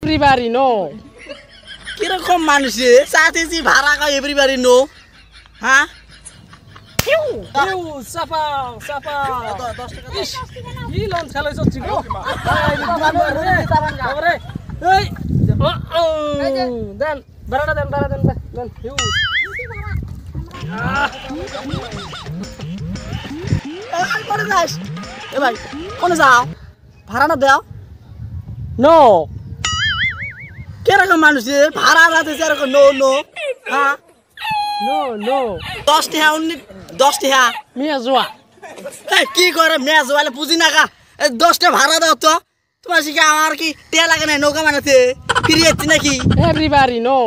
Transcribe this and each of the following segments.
Everybody know. কিরকম মানুষ চাইতেছি ভাড়া কয় এভরিবাডি নো হ্যাঁ Sapao. 10 টাকা Ish. Ilon chalai sochi go. Hey. Dan. Barada dan. Huge. কোনে যাস এ ভাই কোনে যাও ভাড়া না দাও No. কিরকম মানুষ ভাড়া যাইতেছে এরকম নো নো হ্যাঁ No. 10 টাকা 10 টাকা Mia zua. কি করে ম্যাচ বলে বুঝি না কা 10 টা ভাড়া দাও তো তোমার শিখে আমার কি টিয়া লাগে না নৌকা বানাতে ফিরে যাচ্ছি নাকি Everybody know.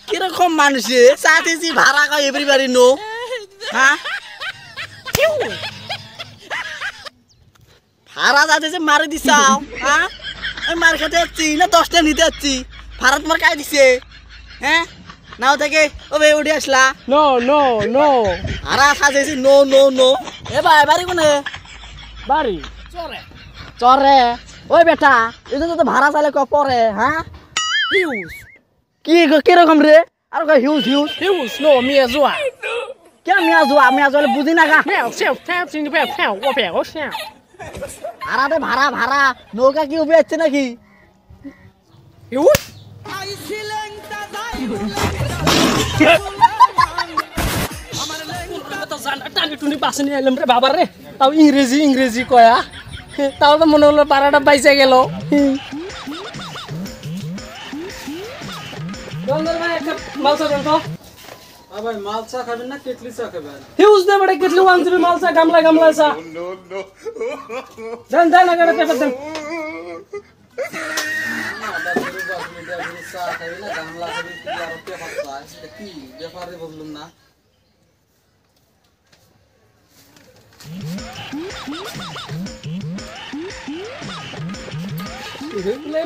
কিরকম মানুষ চাইতেছি ভাড়া কয় এভরিবাডি নো হ্যাঁ ভাড়া যাইতেছে মারি দিছাও হ্যাঁ আমি মার খেতে যাচ্ছি না 10 টা নিতে যাচ্ছি ভাড়া তোমার কাই দিছে হ্যাঁ নাও থেকে ও ভাই উঠে আসলা No. ভাড়া সাজেছি নো এ ভাই বাড়ি কোনে Bari. চরে ওই বেটা এটা তো ভাড়া চাইলে ক পরে হ্যাঁ Huge. কিরকম রে আর কয় হিউজ No. Mia zua. কে মিয়া জলে বুঝি না গা Meow. Sing the bell. Wo xiao. ভাড়াতে ভাড়া নৌকা কি উঠে যাচ্ছে নাকি Huge. টানি বাসনি এলাম রে বাবা রে তাও ইংরেজি কয়া তাও তো মনে হলো পাড়াটা বাইসে গেল মালসা দেন তো ভাই মালসা খাবেন না কেটলি চা খাবেন হিউজ দে বড় কেটলি ওয়ানজবি মালসা গামলা চা দেন আগে পেপার দেন চা খাবি না গামলা খাবি কি আর পেপার চা এটা কি ব্যাপারে বুঝলাম না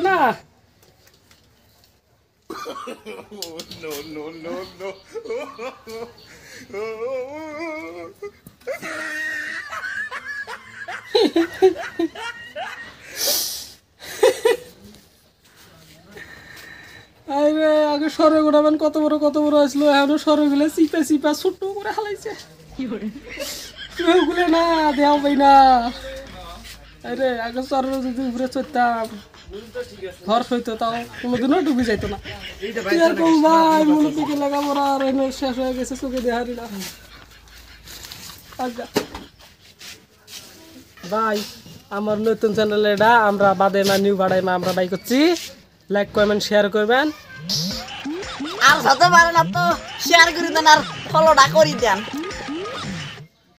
না আরে আগে সরে গোড়াবেন কত বড় আসলো এখনো সরে গুলো চিপা ছোট্ট করে হালাইছে ওগুলো না দেও পাই না আরে আগে সরের যদি উপরে চড়তাম ঘর সইতো তাও কোনোদিনও ডুবে যাইতো না এরকম ভাই মনে থেকে লেখাপড়া আর শেষ হয়ে গেছে চোখে দেহারি না ভাই আমার নতুন চ্যানেল এটা আমরা বাদে না নিউ বাড়াই মা আমরা বাই করছি লাইক কমেন্ট শেয়ার করবেন আর সাথে পারেন তো শেয়ার করে দেন আর ফলোটা করে দেন